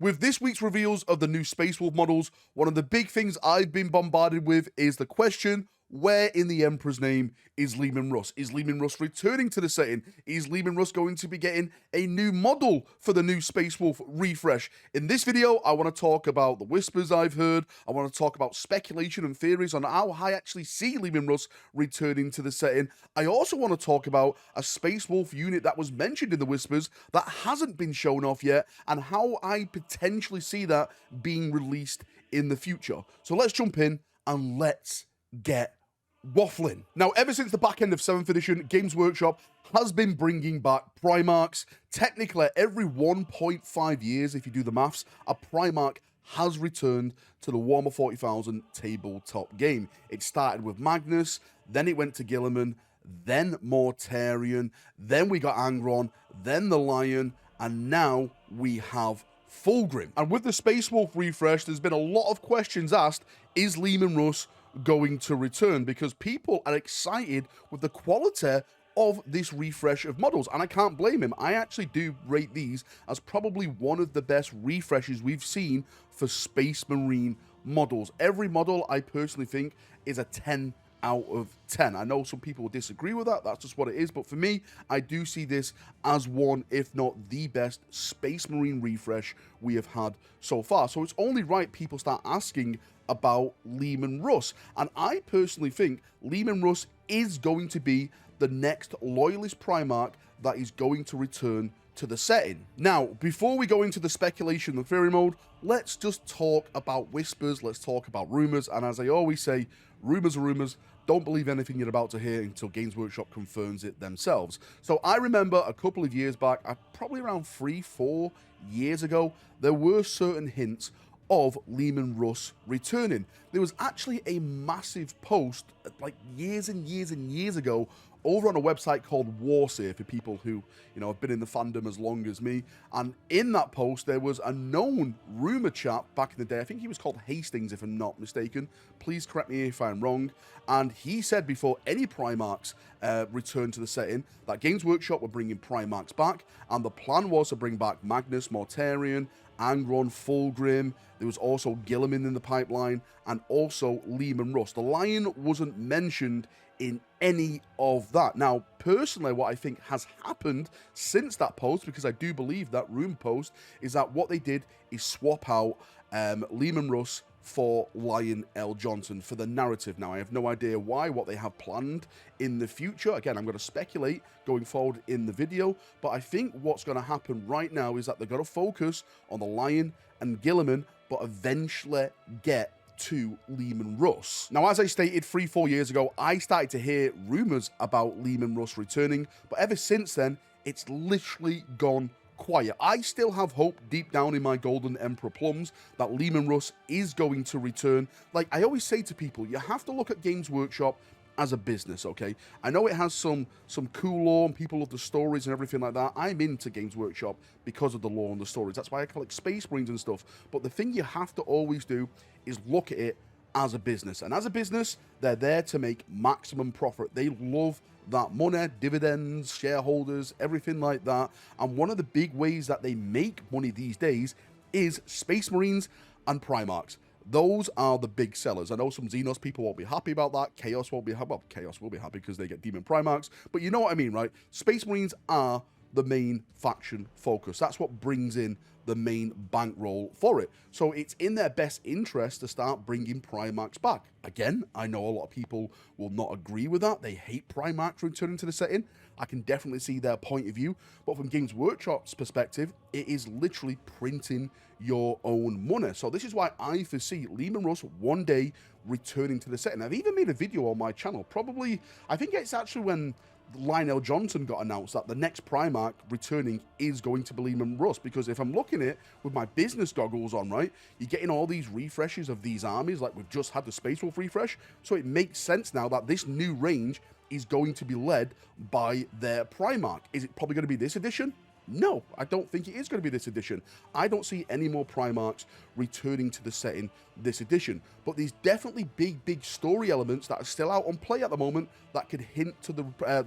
With this week's reveals of the new Space Wolf models, one of the big things I've been bombarded with is the question, where in the Emperor's name is Leman Russ? Is Leman Russ returning to the setting? Is Leman Russ going to be getting a new model for the new Space Wolf refresh? In this video, I want to talk about the whispers I've heard. I want to talk about speculation and theories on how I actually see Leman Russ returning to the setting. I also want to talk about a Space Wolf unit that was mentioned in the whispers that hasn't been shown off yet, and how I potentially see that being released in the future. So let's jump in and let's get waffling. Now, ever since the back end of 7th edition, Games Workshop has been bringing back Primarchs. Technically, every 1.5 years, if you do the maths, a Primarch has returned to the Warhammer 40,000 tabletop game. It started with Magnus, then it went to Guilliman, then Mortarion, then we got Angron, then the Lion, and now we have Fulgrim. And with the Space Wolf refresh, there's been a lot of questions asked, is Leman Russ going to return? Because people are excited with the quality of this refresh of models, and I can't blame him. I actually do rate these as probably one of the best refreshes we've seen for Space Marine models. Every model I personally think is a 10 out of 10. I know some people will disagree with that, that's just what it is, but for me, I do see this as one, if not the best Space Marine refresh we have had so far. So it's only right people start asking about Leman Russ, and I personally think Leman Russ is going to be the next Loyalist Primarch that is going to return to the setting. Now, before we go into the speculation and theory mode, let's just talk about whispers, let's talk about rumors, and as I always say, rumors are rumors. Don't believe anything you're about to hear until Games Workshop confirms it themselves. So I remember a couple of years back, probably around 3-4 years ago, there were certain hints of Leman Russ returning. There was actually a massive post like years and years and years ago over on a website called Warsafe for people who, you know, have been in the fandom as long as me. And in that post, there was a known rumor chap back in the day. I think he was called Hastings, if I'm not mistaken. Please correct me if I'm wrong. And he said before any Primarchs returned to the setting, that Games Workshop were bringing Primarchs back. And the plan was to bring back Magnus, Mortarion, Angron, Fulgrim. There was also Guilliman in the pipeline, and also Leman Russ. The Lion wasn't mentioned in any of that. Now, personally, what I think has happened since that post, because I do believe that room post, is that what they did is swap out Leman Russ for Lion L. Johnson for the narrative. Now, I have no idea why, what they have planned in the future. Again, I'm going to speculate going forward in the video, but I think what's going to happen right now is that they're going to focus on the Lion and Guilliman, but eventually get to Leman Russ. Now, as I stated 3-4 years ago, I started to hear rumors about Leman Russ returning, but ever since then, it's literally gone quiet. I still have hope deep down in my golden emperor plums that Leman Russ is going to return. Like I always say to people, you have to look at Games Workshop as a business, okay? I know it has some cool lore and people love the stories and everything like that. I'm into Games Workshop because of the lore and the stories. That's why I collect Space Marines and stuff. But the thing you have to always do is look at it as a business. And as a business, they're there to make maximum profit. They love that money, dividends, shareholders, everything like that. And one of the big ways that they make money these days is Space Marines and Primarchs. Those are the big sellers. I know some Xenos people won't be happy about that. Chaos won't be happy. Well, Chaos will be happy because they get Demon Primarchs. But you know what I mean, right? Space Marines are the main faction focus. That's what brings in the main bankroll for it. So it's in their best interest to start bringing Primarchs back. Again, I know a lot of people will not agree with that. They hate Primarchs returning to the setting. I can definitely see their point of view. But from Games Workshop's perspective, it is literally printing your own money. So this is why I foresee Leman Russ one day returning to the setting. I've even made a video on my channel. Probably, I think it's actually when Lionel Johnson got announced that the next Primarch returning is going to be Leman Russ, because if I'm looking at it with my business goggles on, right, you're getting all these refreshes of these armies, like we've just had the Space Wolf refresh, so it makes sense now that this new range is going to be led by their Primarch. Is it probably going to be this edition? No, I don't think it is going to be this edition. I don't see any more Primarchs returning to the setting this edition. But there's definitely big story elements that are still out on play at the moment that could hint to the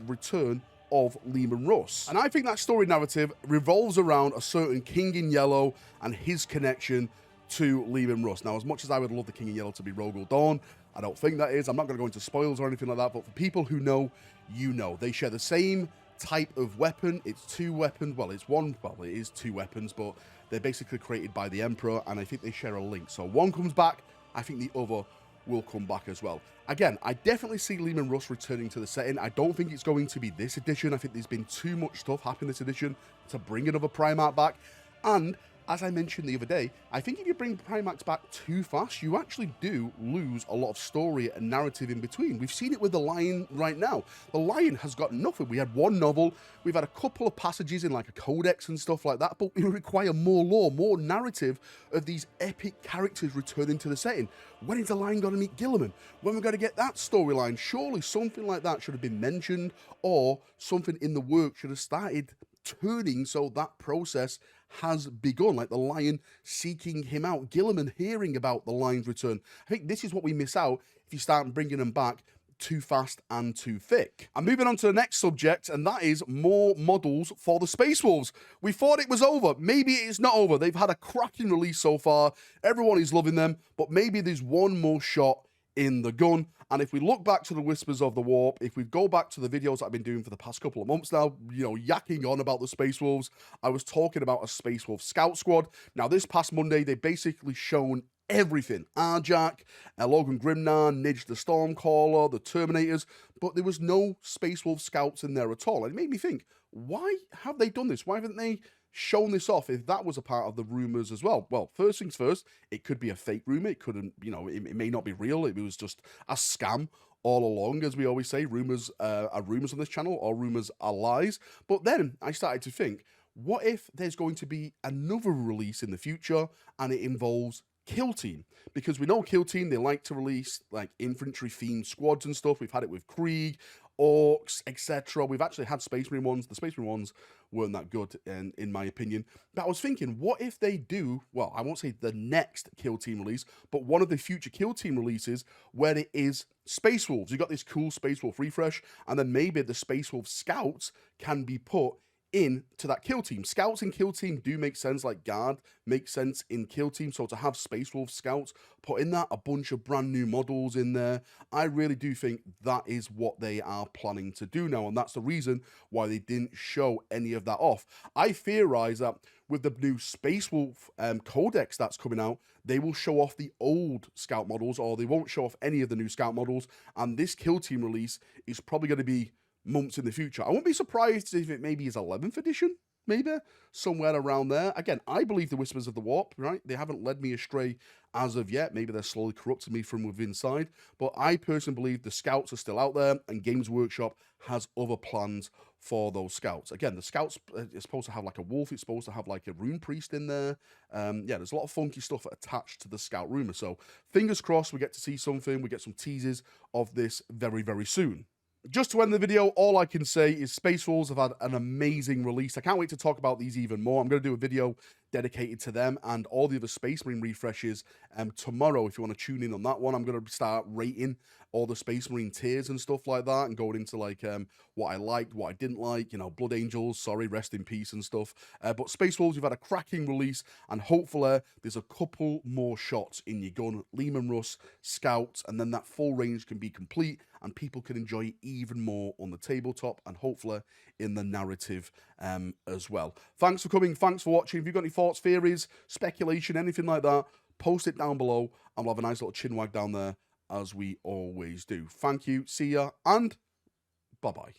return of Leman Russ. And I think that story narrative revolves around a certain King in Yellow and his connection to Leman Russ. Now, as much as I would love the King in Yellow to be Rogal Dawn, I don't think that is. I'm not going to go into spoilers or anything like that, but for people who know, you know. They share the same type of weapon. It's two weapons. Well, it's one. Well, it is two weapons, but they're basically created by the Emperor, and I think they share a link. So one comes back. I think the other will come back as well. Again, I definitely see Leman Russ returning to the setting. I don't think it's going to be this edition. I think there's been too much stuff happening this edition to bring another Primarch back. And as I mentioned the other day, I think if you bring Primarchs back too fast, you actually do lose a lot of story and narrative in between. We've seen it with the Lion right now. The Lion has got nothing. We had one novel, we've had a couple of passages in like a codex and stuff like that, but we require more lore, more narrative of these epic characters returning to the setting. When is the Lion going to meet Guilliman? When we're going to get that storyline? Surely something like that should have been mentioned, or something in the work should have started turning so that process has begun, like the Lion seeking him out, Guilliman hearing about the Lion's return. I think this is what we miss out if you start bringing them back too fast and too thick. I'm moving on to the next subject, and that is more models for the Space Wolves. We thought it was over. Maybe it's not over. They've had a cracking release so far. Everyone is loving them, but maybe there's one more shot in the gun. And if we look back to the Whispers of the Warp, if we go back to the videos that I've been doing for the past couple of months now, you know, yakking on about the Space Wolves, I was talking about a Space Wolf Scout Squad. Now, this past Monday, they basically shown everything. Arjak, Logan Grimnar, Nidge the Stormcaller, the Terminators, but there was no Space Wolf Scouts in there at all. And it made me think, why have they done this? Why haven't they shown this off if that was a part of the rumors as well? Well, first things first, it could be a fake rumor. It couldn't, you know, it may not be real. It was just a scam all along. As we always say, rumors are rumors on this channel, or rumors are lies. But then I started to think, what if there's going to be another release in the future and it involves Kill Team? Because we know Kill Team, they like to release like infantry themed squads and stuff. We've had it with Krieg, Orcs, etc. We've actually had Space Marine ones. The Space Marine ones weren't that good, in my opinion. But I was thinking, what if they do, well, I won't say the next Kill Team release, but one of the future Kill Team releases where it is Space Wolves. You got this cool Space Wolf refresh, and then maybe the Space Wolf Scouts can be put into that Kill Team. Scouts in Kill Team do make sense, like Guard makes sense in Kill Team. So to have Space Wolf Scouts, put in that, a bunch of brand new models in there, I really do think that is what they are planning to do now, and that's the reason why they didn't show any of that off. I theorize that with the new Space Wolf Codex that's coming out, they will show off the old Scout models, or they won't show off any of the new Scout models, and this Kill Team release is probably going to be months in the future. I won't be surprised if it maybe is 11th edition, maybe somewhere around there. Again, I believe the Whispers of the Warp, right? They haven't led me astray as of yet. Maybe they're slowly corrupting me from within inside, but I personally believe the Scouts are still out there, and Games Workshop has other plans for those Scouts. Again, the Scouts is supposed to have like a wolf. It's supposed to have like a rune priest in there. Yeah, there's a lot of funky stuff attached to the Scout rumor. So fingers crossed we get to see something. We get some teasers of this very, very soon. Just to end the video, all I can say is Space Wolves have had an amazing release. I can't wait to talk about these even more. I'm going to do a video dedicated to them and all the other Space Marine refreshes tomorrow. If you want to tune in on that one, I'm going to start rating all the Space Marine tiers and stuff like that, and going into like what I liked, what I didn't like, you know, Blood Angels, sorry, rest in peace and stuff. But Space Wolves, you've had a cracking release, and hopefully there's a couple more shots in your gun. Leman Russ, Scouts, and then that full range can be complete, and people can enjoy even more on the tabletop, and hopefully in the narrative as well. Thanks for coming. Thanks for watching. If you've got any thoughts, theories, speculation, anything like that, post it down below, and we'll have a nice little chin wag down there, as we always do. Thank you. See ya, and bye-bye.